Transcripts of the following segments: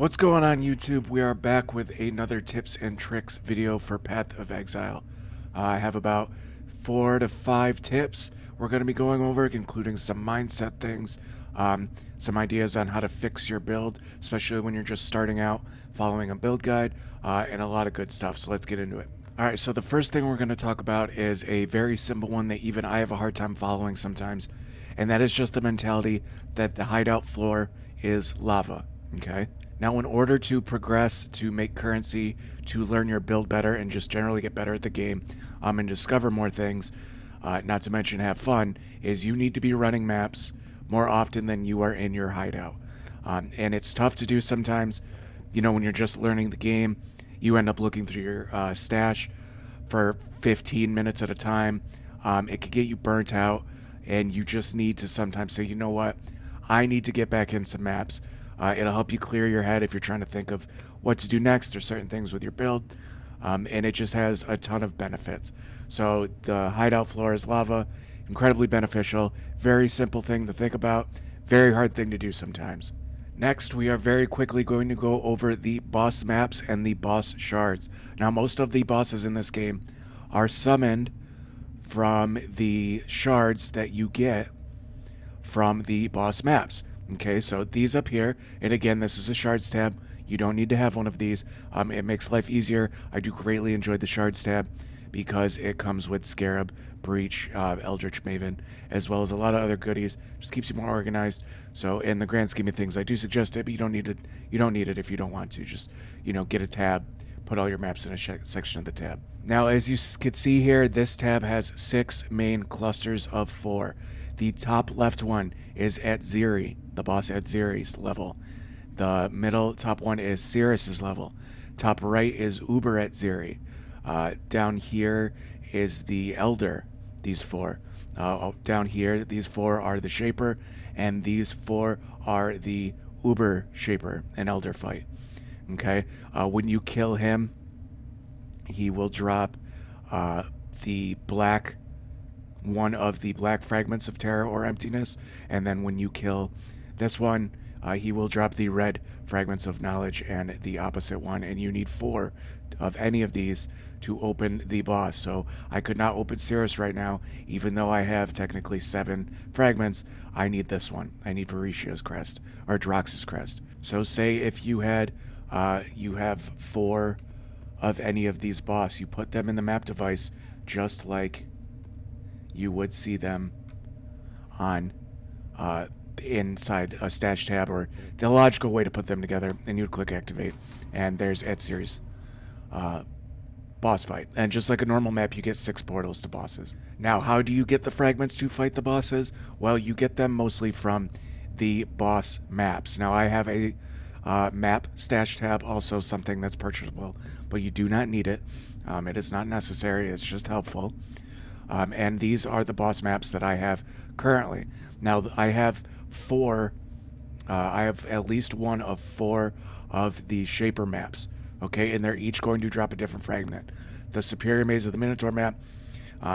What's going on YouTube? We are back with another tips and tricks video for Path of Exile. I have about 4 to 5 tips we're going to be going over, including some mindset things, some ideas on how to fix your build, especially when you're just starting out following a build guide, and a lot of good stuff. So let's get into it. Alright, so the first thing we're going to talk about is a very simple one that even I have a hard time following sometimes, and that is just the mentality that the hideout floor is lava. Okay? Now, in order to progress, to make currency, to learn your build better, and just generally get better at the game, and discover more things, not to mention have fun, is you need to be running maps more often than you are in your hideout. And it's tough to do sometimes. You know, when you're just learning the game, you end up looking through your stash for 15 minutes at a time. It could get you burnt out, and you just need to sometimes say, you know what, I need to get back in some maps. It'll help you clear your head if you're trying to think of what to do next or certain things with your build. And it just has a ton of benefits. So the hideout floor is lava, incredibly beneficial, very simple thing to think about, very hard thing to do sometimes. Next, we are very quickly going to go over the boss maps and the boss shards. Now, most of the bosses in this game are summoned from the shards that you get from the boss maps. Okay, so these up here, and again, this is a shards tab. You don't need to have one of these. It makes life easier. I do greatly enjoy the shards tab because it comes with Scarab, Breach, Eldritch Maven, as well as a lot of other goodies. Just keeps you more organized. So in the grand scheme of things, I do suggest it, but you don't need it. You don't need it if you don't want to. Just, you know, get a tab, put all your maps in a section of the tab. Now, as you can see here, this tab has 6 main clusters of 4. The top left one is at Ziri, the boss at Ziri's level. The middle top one is Cirrus's level. Top right is Uber at Ziri. Down here is the Elder, these 4. Down here, these 4 are the Shaper, and these 4 are the Uber Shaper and Elder fight. Okay? When you kill him, he will drop the black one of the black fragments of terror or emptiness, and then when you kill this one, he will drop the red fragments of knowledge and the opposite one, and you need 4 of any of these to open the boss. So I could not open Cirrus right now, even though I have technically 7 fragments. I need this one. I need Varicia's crest, or Drox's crest. So say if you had you have 4 of any of these boss, you put them in the map device just like you would see them on inside a stash tab, or the logical way to put them together, and you'd click activate, and there's Etzir's boss fight. And just like a normal map, you get 6 portals to bosses. Now, how do you get the fragments to fight the bosses? Well, you get them mostly from the boss maps. Now, I have a map stash tab, also something that's purchasable, but you do not need it. It is not necessary, it's just helpful. And these are the boss maps that I have currently. Now, I have 4, I have at least one of 4 of the Shaper maps, okay? And they're each going to drop a different fragment. The Superior Maze of the Minotaur map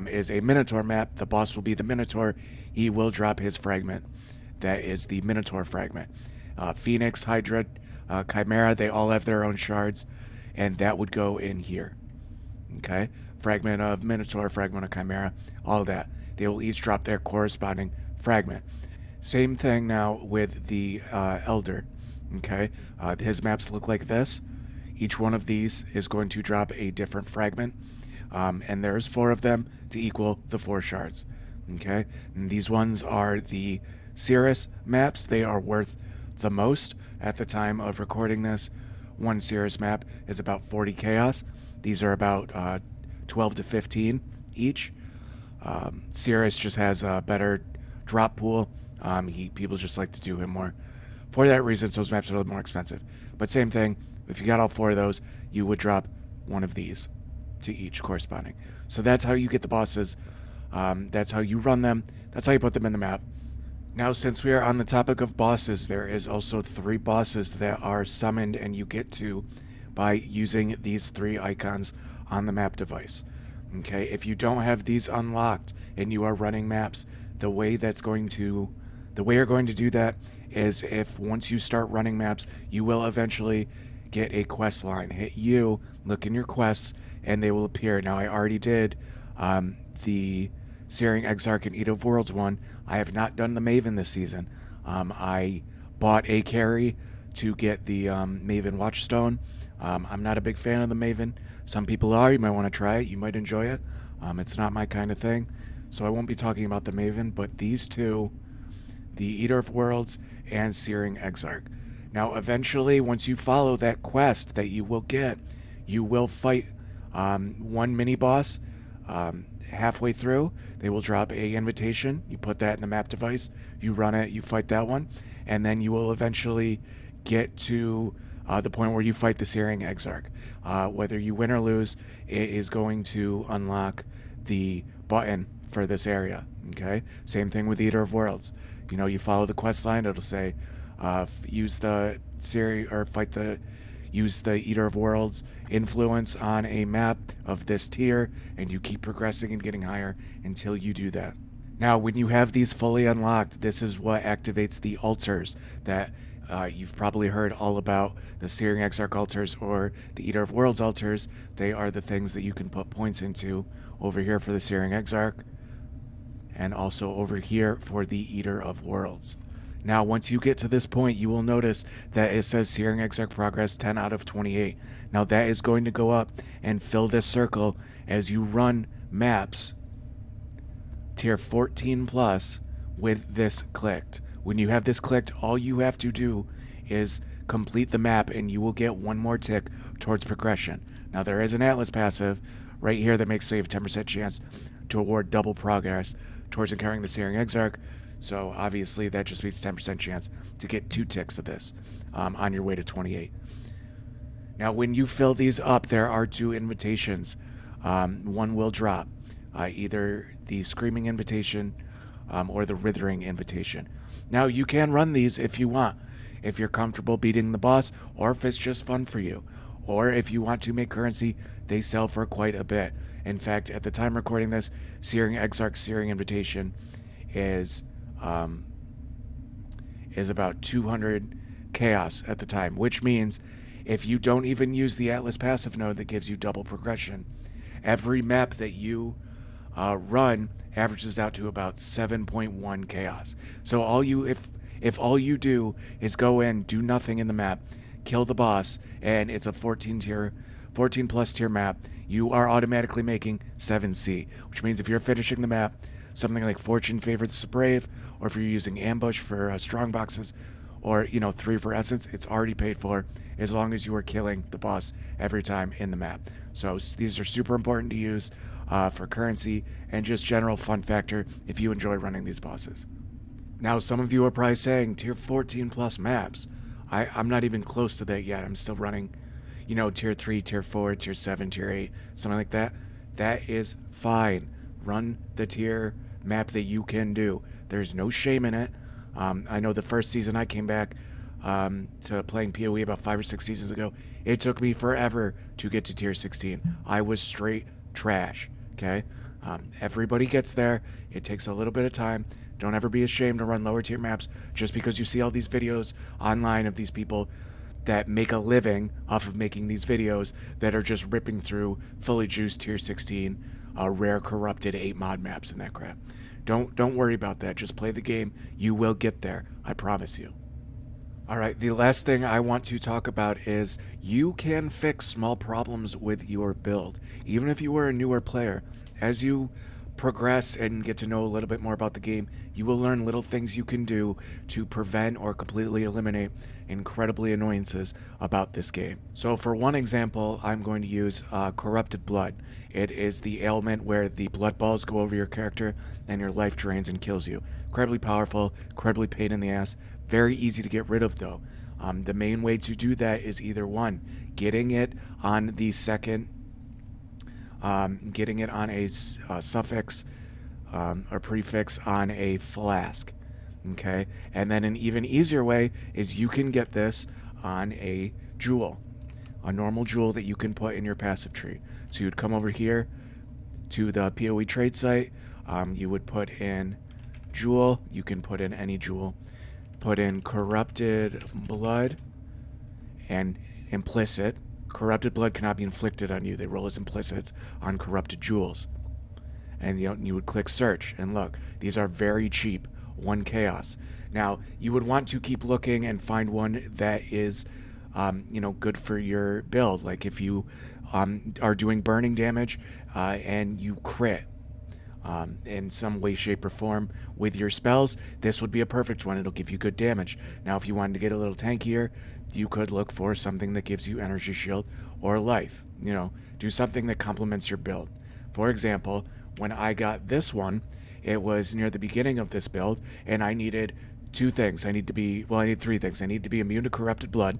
is a Minotaur map. The boss will be the Minotaur. He will drop his fragment. That is the Minotaur fragment. Phoenix, Hydra, Chimera, they all have their own shards, and that would go in here, okay? Fragment of Minotaur, fragment of Chimera, all of that. They will each drop their corresponding fragment. Same thing now with the Elder, okay? His maps look like this. Each one of these is going to drop a different fragment, and there's 4 of them to equal the 4 shards, okay? And these ones are the Cirrus maps. They are worth the most at the time of recording this. One Cirrus map is about 40 chaos. These are about 12 to 15 each. Cirrus just has a better drop pool. People just like to do him more. For that reason, those maps are a little more expensive. But same thing, if you got all 4 of those, you would drop one of these to each corresponding. So that's how you get the bosses. That's how you run them. That's how you put them in the map. Now, since we are on the topic of bosses, there is also 3 bosses that are summoned and you get to by using these 3 icons on the map device. Okay, if you don't have these unlocked and you are running maps, the way that's going to The way you're going to do that is if once you start running maps, you will eventually get a quest line. Hit U, look in your quests, and they will appear. Now, I already did the Searing Exarch and Eat of Worlds one. I have not done the Maven this season. I bought a carry to get the Maven Watchstone. I'm not a big fan of the Maven. Some people are. You might want to try it. You might enjoy it. It's not my kind of thing. So I won't be talking about the Maven, but these two, the Eater of Worlds and Searing Exarch. Now, eventually, once you follow that quest that you will get, you will fight one mini-boss. Halfway through, they will drop a invitation. You put that in the map device. You run it. You fight that one. And then you will eventually get to the point where you fight the Searing Exarch. Whether you win or lose, it is going to unlock the button for this area. Okay? Same thing with Eater of Worlds. You know, you follow the quest line. It'll say, use the use the Eater of Worlds influence on a map of this tier, and you keep progressing and getting higher until you do that. Now, when you have these fully unlocked, this is what activates the altars that you've probably heard all about, the Searing Exarch altars or the Eater of Worlds altars. They are the things that you can put points into over here for the Searing Exarch, and also over here for the Eater of Worlds. Now, once you get to this point, you will notice that it says Searing Exarch progress 10 out of 28. Now, that is going to go up and fill this circle as you run maps tier 14 plus with this clicked. When you have this clicked, all you have to do is complete the map and you will get one more tick towards progression. Now, there is an Atlas passive right here that makes so you have 10% chance to award double progress towards encountering the Searing Exarch. So obviously that just means 10% chance to get 2 ticks of this on your way to 28. Now, when you fill these up, there are 2 invitations. One will drop, either the Screaming Invitation or the Withering Invitation. Now, you can run these if you want, if you're comfortable beating the boss, or if it's just fun for you. Or if you want to make currency, they sell for quite a bit. In fact, at the time recording this, Searing Exarch Searing Invitation is about 200 chaos at the time, which means if you don't even use the Atlas passive node that gives you double progression, every map that you run averages out to about 7.1 chaos. So if all you do is go in, do nothing in the map, kill the boss, and it's a 14 plus tier map, you are automatically making 7C, which means if you're finishing the map, something like Fortune favors the brave, or if you're using ambush for strong boxes, or 3 for essence, it's already paid for as long as you are killing the boss every time in the map. So these are super important to use for currency and just general fun factor if you enjoy running these bosses. Now, some of you are probably saying tier 14 plus maps. I'm not even close to that yet. I'm still running, tier 3, tier 4, tier 7, tier 8, something like that. That is fine. Run the tier map that you can do. There's no shame in it. I know the first season I came back to playing PoE about 5 or 6 seasons ago, it took me forever to get to tier 16. I was straight trash, okay? Everybody gets there. It takes a little bit of time. Don't ever be ashamed to run lower tier maps just because you see all these videos online of these people that make a living off of making these videos that are just ripping through fully juiced tier 16 rare corrupted 8 mod maps and that crap. Don't worry about that. Just play the game. You will get there. I promise you. Alright, the last thing I want to talk about is you can fix small problems with your build. Even if you are a newer player, as you progress and get to know a little bit more about the game, you will learn little things you can do to prevent or completely eliminate incredibly annoyances about this game. So for one example, I'm going to use Corrupted Blood. It is the ailment where the blood balls go over your character and your life drains and kills you. Incredibly powerful, incredibly pain in the ass, very easy to get rid of though. The main way to do that is either one, getting it on the second getting it on a suffix or prefix on a flask, okay? And then an even easier way is you can get this on a jewel, a normal jewel that you can put in your passive tree. So you'd come over here to the PoE trade site, you would put in jewel, you can put in any jewel. Put in corrupted blood and implicit. Corrupted blood cannot be inflicted on you. They roll as implicits on corrupted jewels. And you would click search, and look, these are very cheap. 1 chaos. Now, you would want to keep looking and find one that is, good for your build. Like if you are doing burning damage and you crit in some way, shape, or form with your spells, this would be a perfect one. It'll give you good damage. Now, if you wanted to get a little tankier, you could look for something that gives you energy shield or life. Do something that complements your build. For example, when I got this one, it was near the beginning of this build, and I needed 2 things. I need 3 things. I need to be immune to corrupted blood.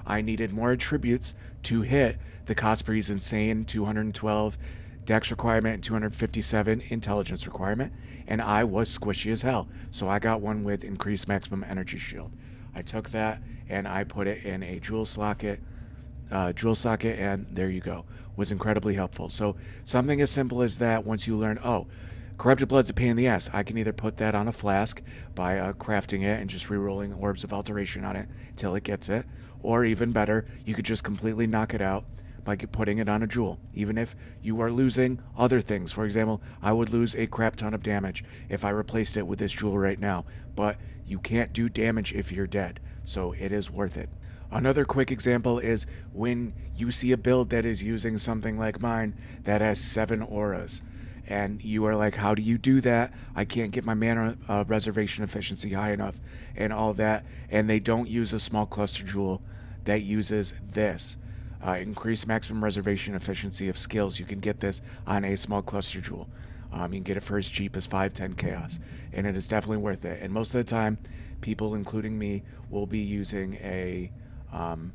I needed more attributes to hit the Cosprey's insane 212 dex requirement and 257 intelligence requirement, and I was squishy as hell. So I got one with increased maximum energy shield. I took that and I put it in a jewel socket, and there you go. Was incredibly helpful. So something as simple as that, once you learn, corrupted blood's a pain in the ass, I can either put that on a flask by crafting it and just rerolling orbs of alteration on it till it gets it, or even better, you could just completely knock it out by putting it on a jewel. Even if you are losing other things. For example, I would lose a crap ton of damage if I replaced it with this jewel right now, but you can't do damage if you're dead, so it is worth it. Another quick example is when you see a build that is using something like mine that has 7 auras, and you are like, how do you do that? I can't get my mana reservation efficiency high enough and all that, and they don't use a small cluster jewel that uses this. Increased maximum reservation efficiency of skills. You can get this on a small cluster jewel. You can get it for as cheap as 5-10 chaos, and it is definitely worth it. And most of the time, people, including me, will be using an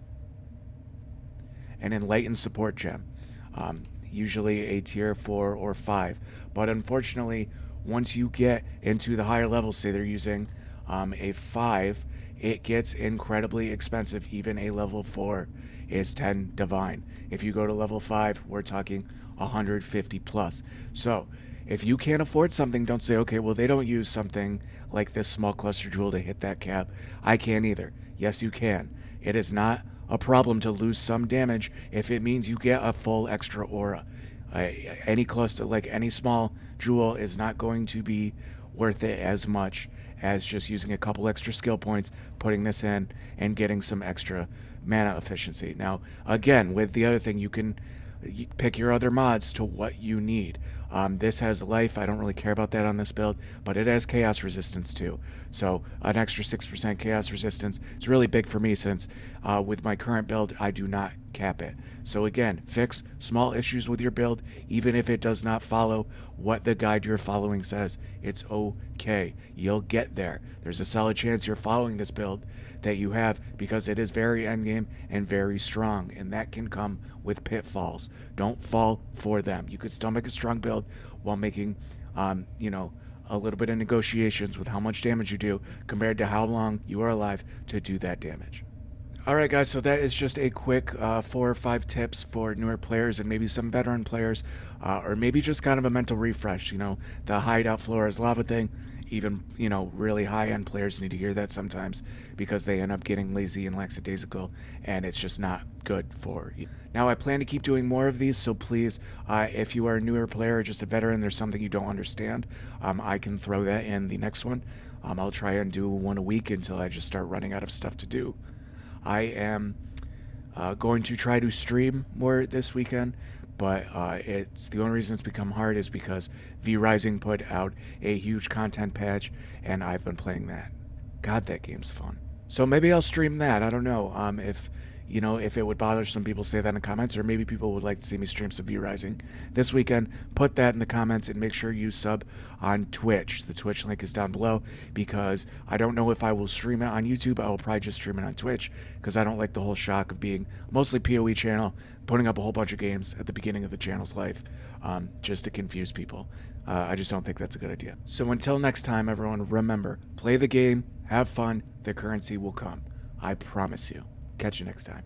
enlightened support gem, usually a tier 4 or 5. But unfortunately, once you get into the higher levels, say they're using a 5, it gets incredibly expensive. Even a level 4 is 10 divine. If you go to level 5, we're talking 150 plus. So if you can't afford something, don't say, okay, well, they don't use something like this small cluster jewel to hit that cap. I can't either. Yes, you can. It is not a problem to lose some damage if it means you get a full extra aura. Any cluster, like any small jewel, is not going to be worth it as much as just using a couple extra skill points, putting this in, and getting some extra mana efficiency. Now, again, with the other thing, you can pick your other mods to what you need. This has life. I don't really care about that on this build, but it has chaos resistance too. So an extra 6% chaos resistance is really big for me since with my current build, I do not cap it. So again, fix small issues with your build, even if it does not follow what the guide you're following says. It's okay. You'll get there. There's a solid chance you're following this build that you have because it is very endgame and very strong, and that can come with pitfalls. Don't fall for them. You could still make a strong build while making, a little bit of negotiations with how much damage you do compared to how long you are alive to do that damage. Alright guys, so that is just a quick 4 or 5 tips for newer players and maybe some veteran players, or maybe just kind of a mental refresh. The Hideout Flora's Lava thing, even, really high-end players need to hear that sometimes because they end up getting lazy and lackadaisical, and it's just not good for you. Now, I plan to keep doing more of these, so please, if you are a newer player or just a veteran, there's something you don't understand, I can throw that in the next one. I'll try and do one a week until I just start running out of stuff to do. I am going to try to stream more this weekend, but it's the only reason it's become hard is because V-Rising put out a huge content patch, and I've been playing that. God, that game's fun. So maybe I'll stream that. I don't know if it would bother some people, say that in the comments, or maybe people would like to see me stream some V-Rising this weekend. Put that in the comments, and make sure you sub on Twitch. The Twitch link is down below, because I don't know if I will stream it on YouTube. I will probably just stream it on Twitch, because I don't like the whole shock of being mostly PoE channel, putting up a whole bunch of games at the beginning of the channel's life, just to confuse people. I just don't think that's a good idea. So until next time, everyone, remember, play the game, have fun, the currency will come. I promise you. Catch you next time.